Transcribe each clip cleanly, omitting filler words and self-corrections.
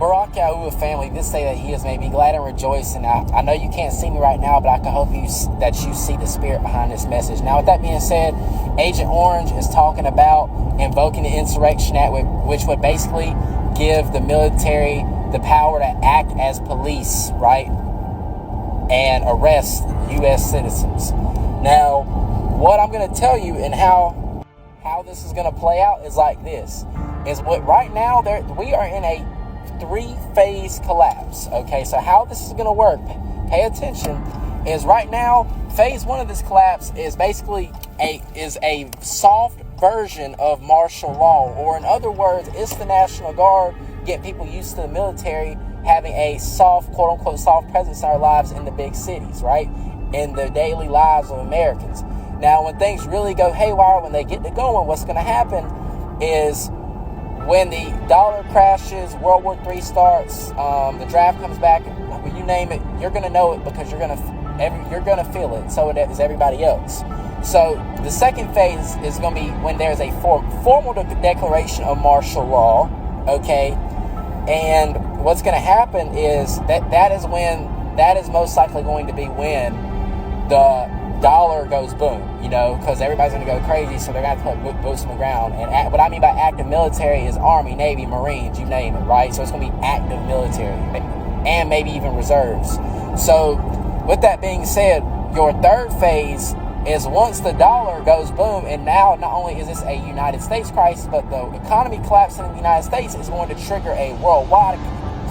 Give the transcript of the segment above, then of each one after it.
Barack Yahuwah family did say that he has made me glad and rejoice, and I know you can't see me right now, but I can hope that you see the spirit behind this message. Now, with that being said, Agent Orange is talking about invoking the Insurrection Act, which would basically give the military the power to act as police, right, and arrest U.S. citizens. Now, what I'm going to tell you and how this is going to play out is like this. Is what right now we are in a 3-phase collapse. Okay, so how this is going to work, pay attention, is right now phase 1 of this collapse is basically a soft version of martial law, or in other words, it's the National Guard getting people used to the military having a soft, quote unquote, soft presence in our lives in the big cities, right, in the daily lives of Americans. Now, when things really go haywire, when they get to going, what's going to happen is when the dollar crashes, World War III starts, the draft comes back, you name it, you're going to know it because you're going to feel it. So is everybody else. So the second phase is going to be when there's a formal declaration of martial law. Okay, and what's going to happen is that is most likely going to be when the dollar goes boom, because everybody's going to go crazy, so they're going to have to put boots on the ground. And what I mean by active military is Army, Navy, Marines, you name it, right? So it's going to be active military and maybe even reserves. So with that being said, your third phase is once the dollar goes boom, and now not only is this a United States crisis, but the economy collapsing in the United States is going to trigger a worldwide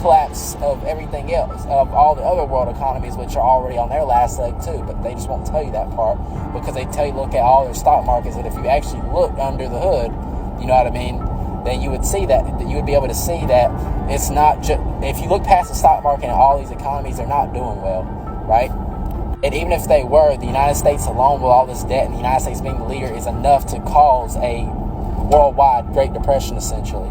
collapse of everything else, of all the other world economies, which are already on their last leg too, but they just won't tell you that part because they tell you look at all their stock markets, and if you actually look under the hood, you know what I mean, then you would see that, you would be able to see that it's not just, if you look past the stock market and all these economies, they're not doing well, right? And even if they were, the United States alone with all this debt and the United States being the leader is enough to cause a worldwide Great Depression, essentially.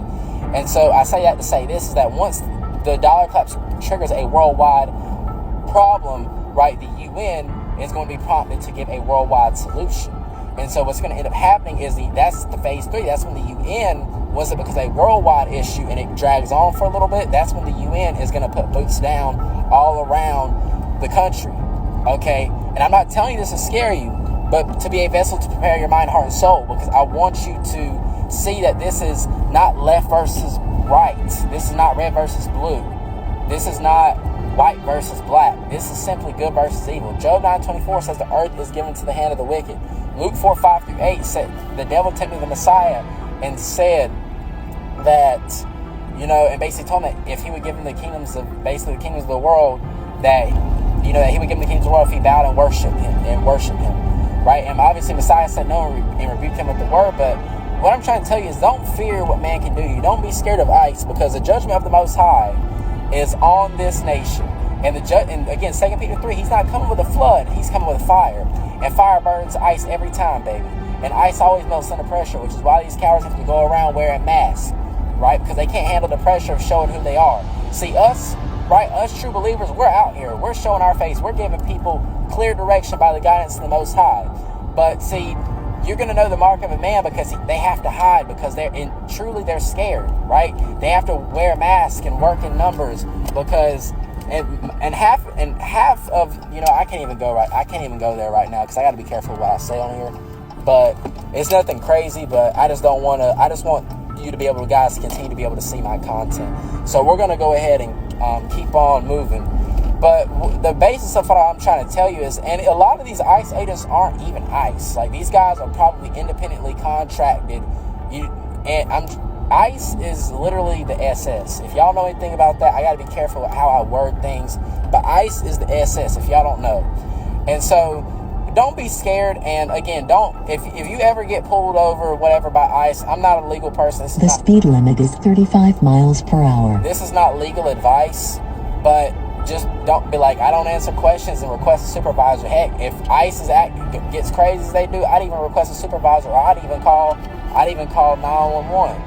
And so I say that to say this, is that once the dollar collapse triggers a worldwide problem, right, the UN is going to be prompted to give a worldwide solution. And so what's going to end up happening is that's the phase 3. That's when the UN, once it becomes a worldwide issue and it drags on for a little bit, that's when the UN is going to put boots down all around the country. Okay, and I'm not telling you this to scare you, but to be a vessel to prepare your mind, heart, and soul, because I want you to see that this is not left versus right. This is not red versus blue. This is not white versus black. This is simply good versus evil. Job 9:24 says the earth is given to the hand of the wicked. Luke 4:5-8 said the devil tempted the Messiah and said that, and basically told him that if he would give him the kingdoms of the world, that that he would give him the kingdoms of the world if he bowed and worshiped him, right? And obviously Messiah said no and rebuked him with the word, but what I'm trying to tell you is don't fear what man can do to you. Don't be scared of ICE, because the judgment of the Most High is on this nation. And again, 2 Peter 3, he's not coming with a flood, he's coming with fire. And fire burns ice every time, baby. And ice always melts under pressure, which is why these cowards have to go around wearing masks, right? Because they can't handle the pressure of showing who they are. See, us true believers, we're out here. We're showing our face. We're giving people clear direction by the guidance of the Most High. But see, you're going to know the mark of a man because they have to hide, because they're scared, right? They have to wear masks and work in numbers because and half of I can't even go there right now because I got to be careful what I say on here. But it's nothing crazy. But I just want you to be able to, guys, continue to be able to see my content. So we're going to go ahead and keep on moving. But the basis of what I'm trying to tell you is, and a lot of these ICE agents aren't even ICE. Like, these guys are probably independently contracted. ICE is literally the SS. If y'all know anything about that, I got to be careful with how I word things. But ICE is the SS, if y'all don't know. And so, don't be scared. And again, if you ever get pulled over or whatever by ICE, I'm not a legal person. The speed limit is 35 miles per hour. This is not legal advice, but just don't be like, I don't answer questions and request a supervisor. Heck, if ICE gets crazy as they do, I'd even request a supervisor, or I'd even call 911.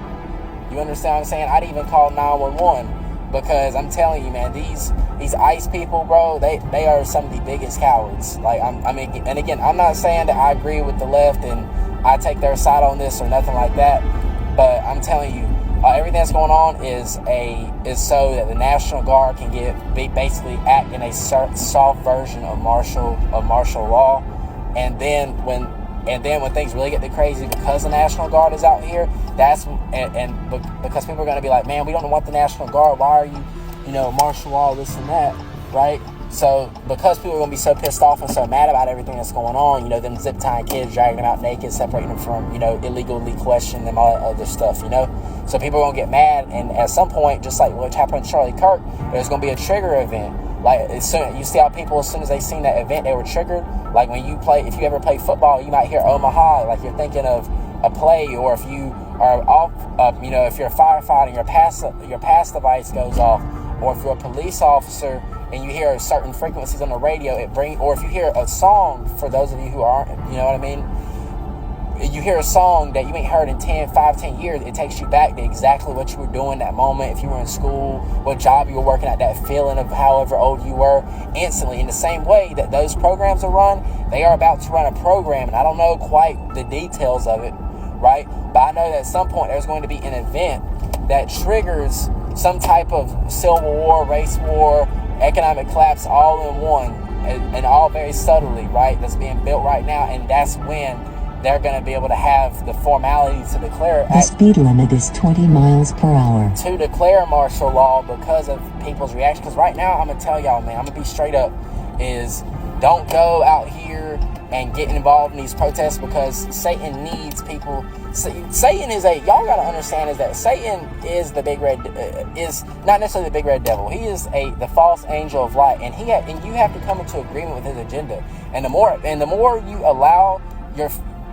You understand what I'm saying? I'd even call 911, because I'm telling you, man, these ICE people, bro, they are some of the biggest cowards. Like, and again, I'm not saying that I agree with the left and I take their side on this or nothing like that, but I'm telling you, everything that's going on is so that the National Guard can basically act in a soft version of martial law, and then when things really get crazy, because the National Guard is out here, because people are going to be like, man, we don't want the National Guard. Why are you, martial law, this and that, right? So because people are going to be so pissed off and so mad about everything that's going on, them zip tying kids, dragging them out naked, separating them from, illegally questioning them, all that other stuff, So people are going to get mad, and at some point, just like what happened with Charlie Kirk, there's going to be a trigger event. Like, you see how people, as soon as they seen that event, they were triggered. Like if you ever play football, you might hear Omaha, like you're thinking of a play, or if you are off, if you're a firefighter, your pass device goes off, or if you're a police officer and you hear certain frequencies on the radio, or if you hear a song, for those of you who aren't, you know what I mean? You hear a song that you ain't heard in 10 years, it takes you back to exactly what you were doing that moment. If you were in school, what job you were working at, that feeling of however old you were, instantly. In the same way that those programs are run, they are about to run a program, and I don't know quite the details of it, right? But I know that at some point there's going to be an event that triggers some type of civil war, race war, economic collapse, all in one, and all very subtly, right? That's being built right now, and that's when they're going to be able to have the formality to declare. The speed limit is 20 miles per hour. To declare martial law because of people's reaction. Because right now, I'm going to tell y'all, man, I'm going to be straight up, is don't go out here and get involved in these protests, because Satan needs people. Satan is y'all got to understand is that Satan is the big red, is not necessarily the big red devil. He is the false angel of light, and you have to come into agreement with his agenda. And the more you allow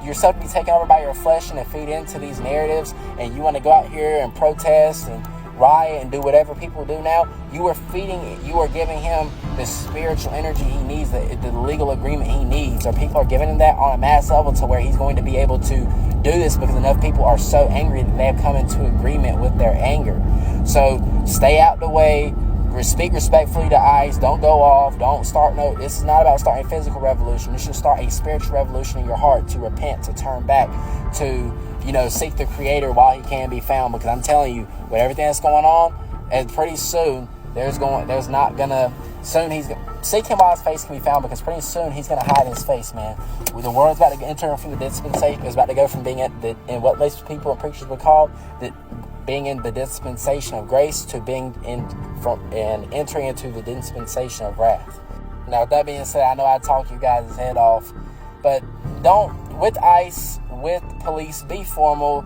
yourself to be taken over by your flesh and to feed into these narratives, and you want to go out here and protest and riot and do whatever people do now, you are giving him the spiritual energy he needs, the legal agreement he needs, or people are giving him that on a mass level to where he's going to be able to do this, because enough people are so angry that they have come into agreement with their anger. So stay out the way, speak respectfully to ICE, don't go off, this is not about starting a physical revolution. This should start a spiritual revolution in your heart, to repent, to turn back, to seek the Creator while he can be found. Because I'm telling you, with everything that's going on, and pretty soon seek him while his face can be found, because pretty soon he's going to hide his face, man. The world's about to enter from the dispensation. It's about to go from being in what most people and preachers would call being in the dispensation of grace to entering into the dispensation of wrath. Now, with that being said, I know I talk you guys' head off, but don't, with ICE, with police, be formal.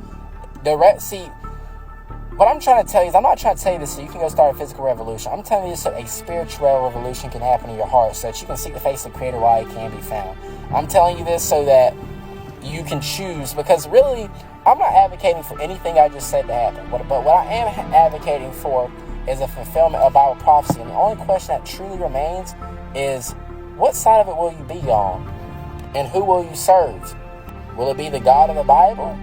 What I'm trying to tell you is, I'm not trying to tell you this so you can go start a physical revolution. I'm telling you this so a spiritual revolution can happen in your heart, so that you can seek the face of the Creator while he can be found. I'm telling you this so that you can choose, because really, I'm not advocating for anything I just said to happen. But what I am advocating for is a fulfillment of Bible prophecy. And the only question that truly remains is, what side of it will you be on? And who will you serve? Will it be the God of the Bible,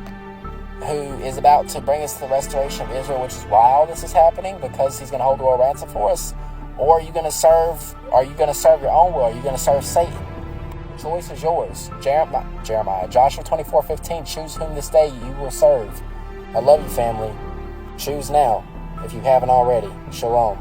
who is about to bring us to the restoration of Israel, which is why all this is happening, because he's going to hold the world ransom for us? Or are you going to serve your own will? Are you going to serve Satan? Choice is yours. Jeremiah, Joshua 24:15, choose whom this day you will serve. I love you, family. Choose now, if you haven't already. Shalom.